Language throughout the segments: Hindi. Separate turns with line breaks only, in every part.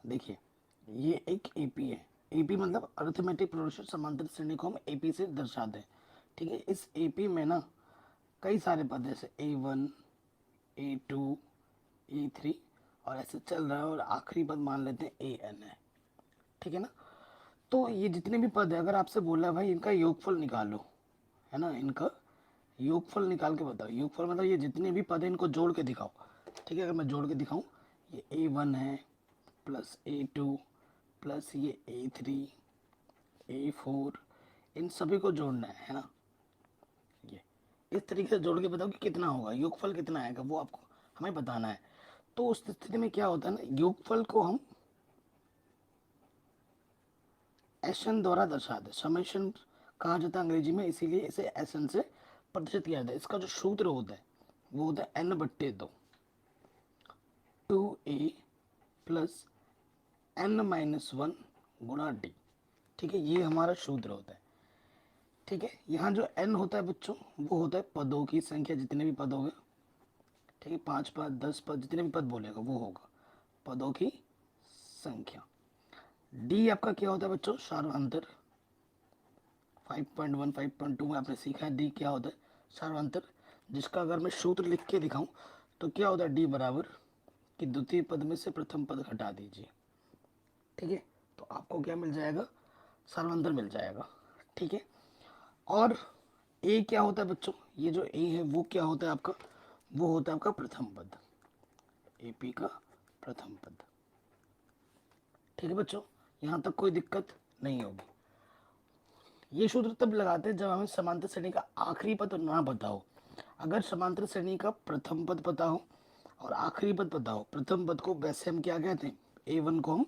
देखिए ये एक एपी है। एपी मतलब अरिथमेटिक प्रोग्रेशन, समांतर श्रेणी को हम एपी से दर्शाते हैं। ठीक है, इस एपी में ना कई सारे पद जैसे A1, A2, A3 और ऐसे चल रहा है, और आखिरी पद मान लेते हैं AN है। ठीक है ना। तो ये जितने भी पद है, अगर आपसे बोला है भाई इनका योगफल निकालो, है ना, इनका योगफल निकाल के बताओ। योगफल मतलब ये जितने भी पद है इनको जोड़ के दिखाओ। ठीक है, अगर मैं जोड़ के दिखाऊं, ये A1 है प्लस A2 प्लस ये A3 A4, इन सभी को जोड़ना है ना। ये इस तरीके से जोड़ के बताओ कि कितना होगा, योगफल कितना आएगा, वो आपको हमें बताना है। तो उस स्थिति में क्या होता है ना, योगफल को हम एसन द्वारा दर्शाते, समेशन कहा जाता है अंग्रेजी में, इसीलिए इसे एसन से प्रदर्शित किया जाता है। इसका जो सूत्र होता है वो होता है n/2, 2a प्लस n-1 गुणा d। ठीक है, ये हमारा सूत्र होता है। ठीक है, यहाँ जो n होता है बच्चों, वो होता है पदों की संख्या, जितने भी पद होंगे। ठीक है, 5 पद 10 पद जितने भी पद बोलेगा वो होगा पदों की संख्या। d आपका क्या होता है बच्चों, सार्वंतर। 5.1 5.2 में आपने सीखा है डी क्या होता है, सार्वंतर, जिसका अगर मैं सूत्र लिख के दिखाऊं तो क्या होता है, डी बराबर कि द्वितीय पद में से प्रथम पद घटा दीजिए। ठीक है, तो आपको क्या मिल जाएगा, सार्वंतर मिल जाएगा। ठीक है, और ए क्या होता है बच्चों, ये जो ए है वो क्या होता है आपका, वो होता है आपका प्रथम पद, एपी का प्रथम पद। ठीक है बच्चों, यहाँ तक कोई दिक्कत नहीं होगी। ये सूत्र तब लगाते हैं जब हमें समांतर श्रेणी का आखिरी पद ना पता हो। अगर समांतर श्रेणी का प्रथम पद पता हो और आखिरी पद पता हो, प्रथम पद को वैसे हम क्या कहते हैं, A1 को हम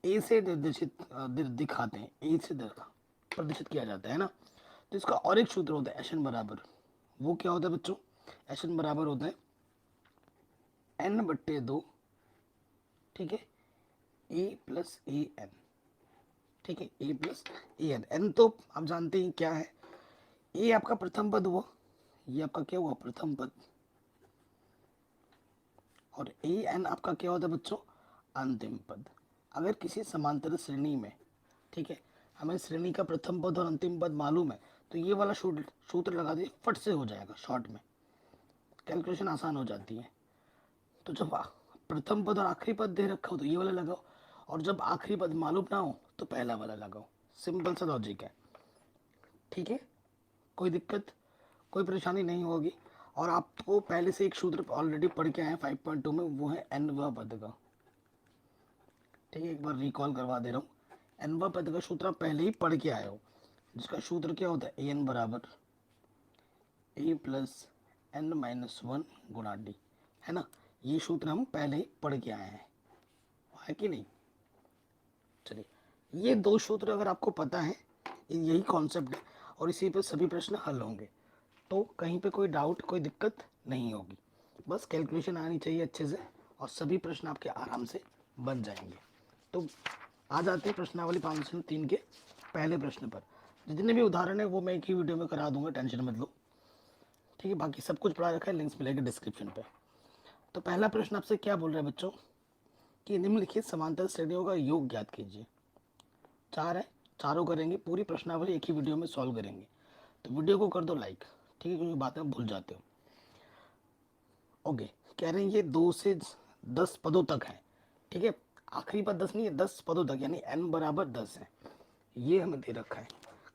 ए से निर्देशित दिखाते हैं, ए से प्रदर्शित किया जाता है ना। तो इसका और एक सूत्र होता है एशन बराबर, वो क्या होता है बच्चों, एशन बराबर होता है n/2। ठीक है, ए प्लस ए एन। ठीक है, ए प्लस ए एन, एन तो आप जानते हैं क्या है, ए आपका प्रथम पद हुआ, ये आपका क्या हुआ, प्रथम पद, और ए एन आपका क्या होता है बच्चों, अंतिम पद। अगर किसी समांतर श्रेणी में, ठीक है, हमें श्रेणी का प्रथम पद और अंतिम पद मालूम है, तो ये वाला सूत्र लगा दिए, फट से हो जाएगा, शॉर्ट में कैलकुलेशन आसान हो जाती है। तो जब प्रथम पद और आखिरी पद दे रखा हो तो ये वाला लगाओ, और जब आखिरी पद मालूम ना हो तो पहला वाला लगाओ। सिंपल सा लॉजिक है। ठीक है, कोई दिक्कत, कोई परेशानी नहीं होगी। और आपको पहले से एक सूत्र ऑलरेडी पढ़ के आए हैं 5.2 में, वो है n पद का। ठीक है, एक बार रिकॉल करवा दे रहा हूँ, n पद का सूत्र आप पहले ही पढ़ के आए हो, जिसका सूत्र क्या होता है, an बराबर a प्लस n-1 गुणा डी, है ना। ये सूत्र हम पहले ही पढ़ के आए हैं, है कि नहीं। चलिए, ये दो सूत्र अगर आपको पता है, यही कॉन्सेप्ट है, और इसी पे सभी प्रश्न हल होंगे, तो कहीं पे कोई डाउट, कोई दिक्कत नहीं होगी। बस कैलकुलेशन आनी चाहिए अच्छे से, और सभी प्रश्न आपके आराम से बन जाएंगे। तो आ जाते हैं प्रश्नावली 503 के पहले प्रश्न पर। जितने भी उदाहरण है वो मैं एक ही वीडियो में करा दूंगा, टेंशन मत लो। ठीक है, बाकी सब कुछ पढ़ा रखा है, लिंक्स मिलेंगे डिस्क्रिप्शन पे। तो पहला प्रश्न आपसे क्या बोल रहा है बच्चों, कि निम्नलिखित समांतर श्रेणियों का योग ज्ञात कीजिए। चार है, चारों करेंगे, पूरी प्रश्नावली एक ही वीडियो में सॉल्व करेंगे। तो वीडियो को कर दो लाइक, ठीक है, क्योंकि बातें भूल जाते हो। ओके, कह रहे हैं ये 2 से 10 पदों तक है। ठीक है, आखिरी पद 10 नहीं है, 10 पदों तक, यानी n बराबर 10 है, ये हमें दे रखा है।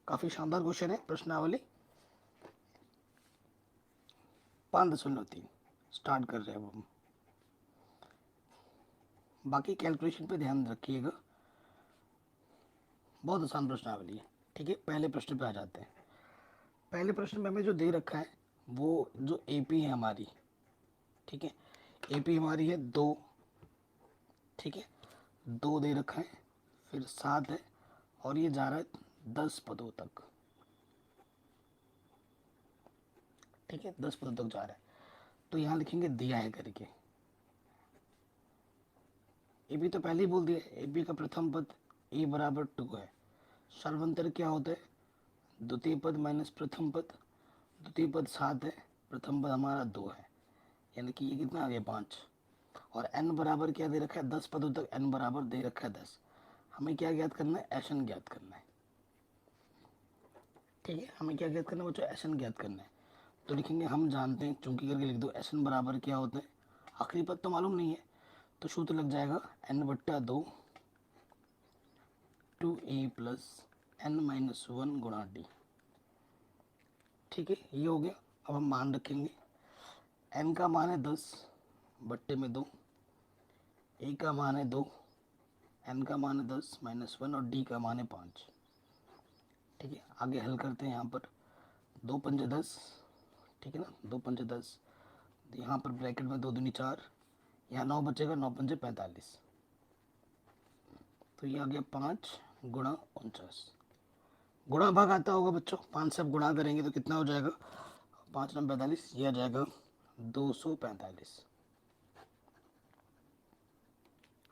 काफी शानदार क्वेश्चन है, प्रश्नावली 5.3 स्टार्ट कर रहे हैं हम। बाकी कैलकुलेशन पे ध्यान रखिएगा, बहुत आसान प्रश्नावली है। ठीक है, पहले प्रश्न पे आ जाते हैं। पहले प्रश्न में हमें जो दे रखा है, वो जो एपी है हमारी, ठीक है, एपी हमारी है 2। ठीक है, 2 दे रखा है, फिर 7 है, और ये जा रहा है 10 पदों तक। ठीक है, 10 पदों तक जा रहा है, तो यहाँ लिखेंगे दिया है करके। एपी तो पहले ही बोल दिया, एपी का प्रथम पद ए बराबर 2 है। सर्वांतर क्या होता है, द्वितीय पद माइनस प्रथम पद। द्वितीय पद 7 है, प्रथम पद हमारा 2 है, यानी कि ये कितना आ गया, 5। और n बराबर क्या दे रखा है 10 पदों तक n बराबर दे रखा है 10। हमें क्या ज्ञात करना है एशन ज्ञात करना है। ठीक है, हमें क्या ज्ञात करना है बच्चों एशन ज्ञात करना है। तो लिखेंगे हम जानते हैं चूंकि करके लिख दो एशन बराबर क्या होता है, आखिरी पद तो मालूम नहीं है तो सूत्र लग जाएगा n/2 2a प्लस n-1 गुणा डी। ठीक है, ये हो गया। अब हम मान रखेंगे n का मान है 10 बट्टे में 2, a का मान है 2, n का मान है 10 -1 और d का मान है 5। ठीक है, आगे हल करते हैं। यहाँ पर 2 पंजे 10, ठीक है ना, 2 पंजे 10, यहाँ पर ब्रैकेट में 2 दूनी 4, यहाँ 9 बचेगा, 9 पंजे 45, तो ये आ गया 5 गुणा 49। गुणा भाग आता होगा बच्चों, 5 से आप गुणा करेंगे तो कितना हो जाएगा 5 9 45, ये आ जाएगा 245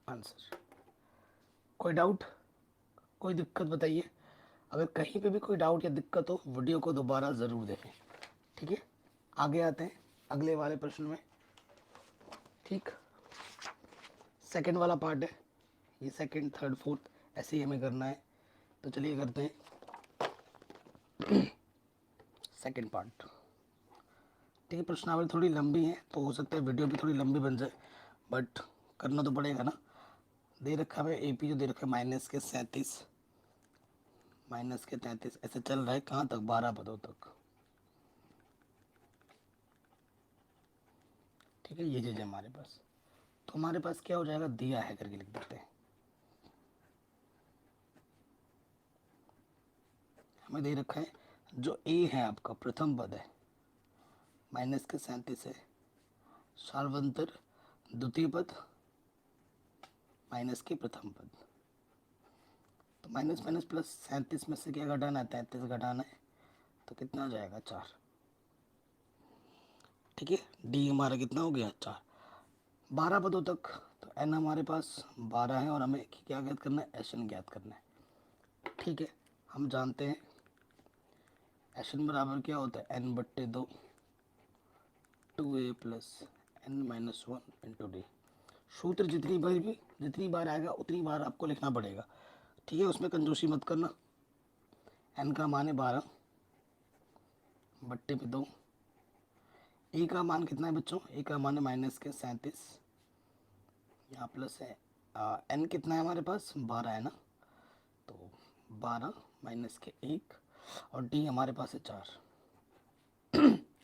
आंसर। कोई डाउट, कोई दिक्कत बताइए। अगर कहीं पे भी कोई डाउट या दिक्कत हो वीडियो को दोबारा ज़रूर देखें। ठीक है, आगे आते हैं अगले वाले प्रश्न में। ठीक, सेकंड वाला पार्ट है ये, सेकंड थर्ड फोर्थ ऐसे ही हमें करना है। तो चलिए करते हैं सेकंड पार्ट। ठीक है, प्रश्नावली थोड़ी लंबी है तो हो सकता है वीडियो भी थोड़ी लंबी बन जाए, बट करना तो पड़ेगा ना। दे रखा है एपी जो दे रखा है -37 -33 ऐसे चल रहा है कहाँ तक 12 पदों तक। ठीक है, ये चीज़ है हमारे पास। तो हमारे पास क्या हो जाएगा दिया है करके लिख देते हैं। हमें दे रखा है जो ए है आपका प्रथम पद है -37 है, सार्वंतर द्वितीय पद माइनस के प्रथम पद। तो माइनस माइनस प्लस 37 में से क्या घटाना है 33 घटाना है, तो कितना आ जाएगा 4। ठीक है, डी हमारा कितना हो गया 4, 12 पदों तक। तो एन हमारे पास 12 है और हमें क्या ज्ञात करना है एशन ज्ञात करना है। ठीक है, हम जानते हैं एशन बराबर क्या होता है n/2 2a plus n-1 into D. सूत्र जितनी बार आएगा उतनी बार आपको लिखना पड़ेगा। ठीक है, उसमें कंजूसी मत करना। n का मान है 12 बट्टे में 2, ए का मान कितना है बच्चों, ए का मान है -37, यहाँ प्लस है एन कितना है हमारे पास 12 है ना, तो 12 -1 और डी हमारे पास है 4।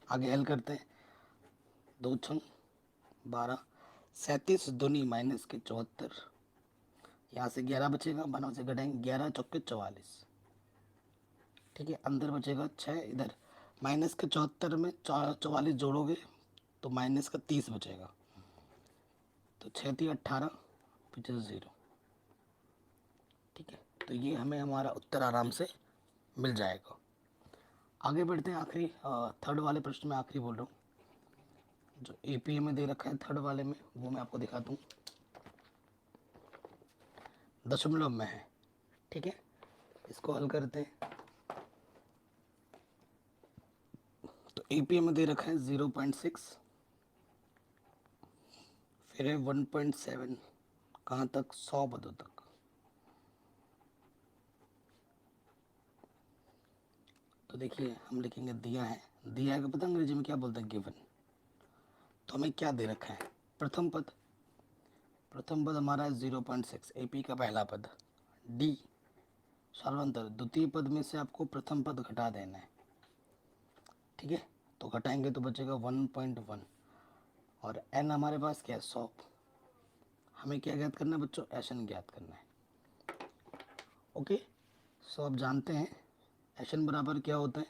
आगे हल करते हैं, 2 छंग 12, 37 दूनी -74, यहाँ से 11 बचेगा, 12 से घटाएंगे 11 चौके 44। ठीक है, अंदर बचेगा 6, इधर -74 में 44 जोड़ोगे तो -30 बचेगा, तो 6 थी 18 पीछे 0। ठीक है, तो ये हमें हमारा उत्तर आराम से मिल जाएगा। आगे बढ़ते हैं, आखिरी थर्ड वाले प्रश्न में आखिरी बोल रहा हूँ जो एपीए में दे रखा है थर्ड वाले में, वो मैं आपको दिखाता हूँ, दशमलव में है। ठीक है, इसको हल करते हैं। तो एपीए में दे रखा है 0.6, फिर है 1.7, कहाँ तक 100 पदों तक। तो देखिए हम लिखेंगे दिया है, दिया है पता अंग्रेजी में क्या बोलते हैं गिवन। तो हमें क्या दे रखा है प्रथम पद, प्रथम पद हमारा है 0.6 एपी का पहला पद, डी सार्वंतर द्वितीय पद में से आपको प्रथम पद घटा देना है। ठीक है, तो घटाएंगे तो बचेगा 1.1 और एन हमारे पास क्या है 100। हमें क्या ज्ञात करना है बच्चों एशन ज्ञात करना है। ओके, सो आप जानते हैं एशन बराबर क्या होता है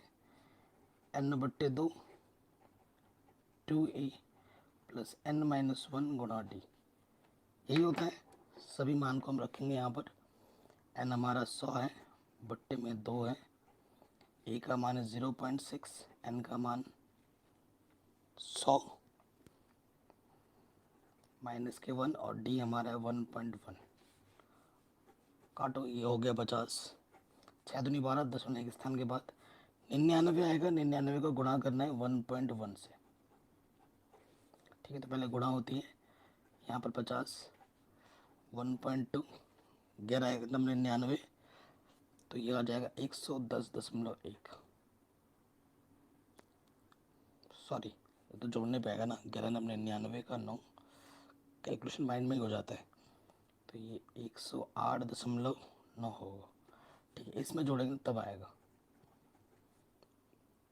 n/2 2a प्लस n-1 गुणा डी, यही होता है। सभी मान को हम रखेंगे यहाँ पर। n हमारा 100 है बट्टे में 2 है, a का मान है 0.6, n का मान 100 -1 और d हमारा है 1.1। काटो, ये हो गया 50, 6 दूनी 12, 10 स्थान के बाद 99 आएगा, 99 को गुणा करना है 1.1 से। ठीक है, तो पहले गुणा होती है, यहाँ पर 50, 1.2, 11 तो ये आ जाएगा 110.1। सॉरी, ये तो जोड़ने पे आएगा ना, 11 का 9, कैलकुलेशन माइंड में ही हो जाता है। तो ये 108.9 होगा, ठीक है। इसमें जोड़ेंगे तब आएगा,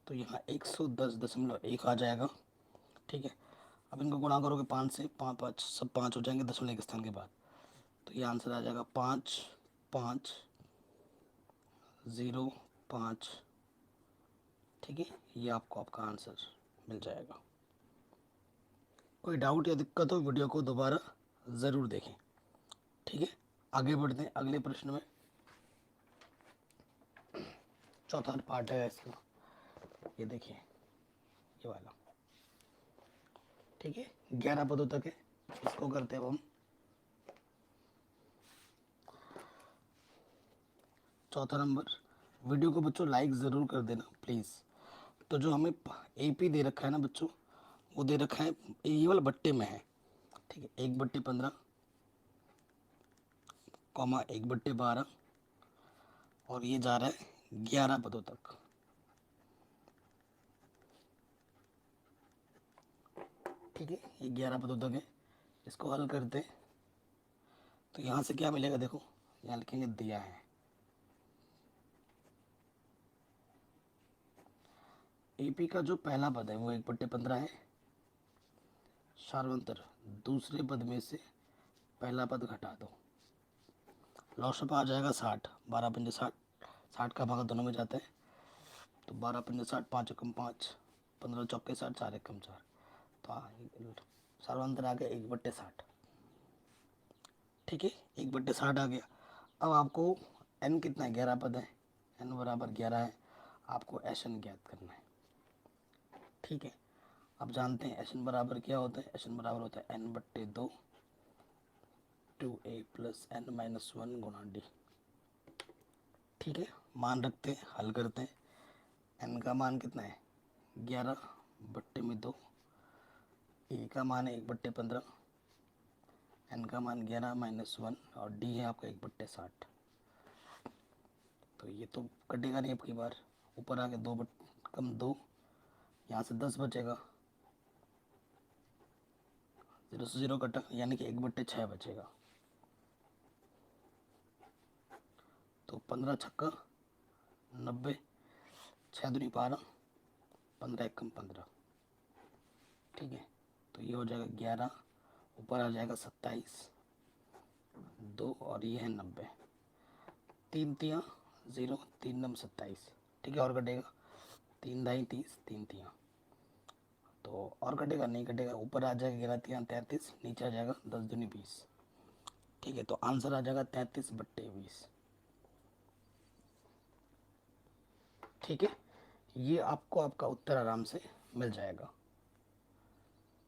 तो यहाँ 110.1 आ जाएगा, ठीक है। अब इनको गुणा करोगे 5 से, 5 5 सब 5 हो जाएंगे दशमलव के स्थान के बाद, तो ये आंसर आ जाएगा 5 5 0 5, ठीक है। ये आपको आपका आंसर मिल जाएगा। कोई डाउट या दिक्कत हो वीडियो को दोबारा ज़रूर देखें, ठीक है। आगे बढ़ते हैं अगले प्रश्न में। चौथा पार्ट है इसका, ये देखिए, ये वाला, ठीक है। 11 पदों तक है, इसको करते हैं अब हम। चौथा नंबर, वीडियो को बच्चों लाइक ज़रूर कर देना प्लीज़। तो जो हमें एपी दे रखा है ना बच्चों, वो दे रखा है ये वाला बट्टे में है, ठीक है। 1/15 कॉमा 1/12, और ये जा रहा है 11 पदों तक, ठीक है। ये 11 पदों तक है, इसको हल करते हैं। तो यहाँ से क्या मिलेगा, देखो यहाँ लिखेंगे दिया है। एपी का जो पहला पद है वो 1/15 है, सार्वंतर दूसरे पद में से पहला पद घटा दो, लौशपा आ जाएगा 60, 12 पंजे 60, 60 का भागा दोनों में जाता है, तो 12 पंजे 60, 5 एकम 5, 15 चौके 60, 4 एकम 4, तो सार्वंतर आ गया 1/60, ठीक है। 1/60 आ गया। अब आपको n कितना है, 11 पद है, n बराबर 11 है, आपको एशन ज्ञात करना है, ठीक है। अब जानते हैं एशन बराबर क्या होता है, एशन बराबर होता है n/2 2a + n-1 गुणा d, ठीक है। मान रखते हैं, हल करते हैं। n का मान कितना है, 11/2, a का मान है 1/15, n का मान 11-1, और d है आपका 1/60। तो ये तो कटेगा नहीं, अब की बार ऊपर आके 2 कम 2, यहाँ से 10 बचेगा, 0 से 0 कटा, यानी कि 1/6 बचेगा। तो 15 छक्का 90, 6 दूनी 12, 15 एकम 15, ठीक है। तो ये हो जाएगा 11, ऊपर आ जाएगा 27, 2, और ये है 90, 3 तियाँ 0, 3 नम 27, ठीक है। और कटेगा 3 दाई 30, 3 तियाँ, तो और कटेगा नहीं, कटेगा, ऊपर आ जाएगा 11 तियाँ 33, नीचे आ जाएगा 10 दूनी 20, ठीक है। तो आंसर आ जाएगा 33/20, ठीक है। ये आपको आपका उत्तर आराम से मिल जाएगा।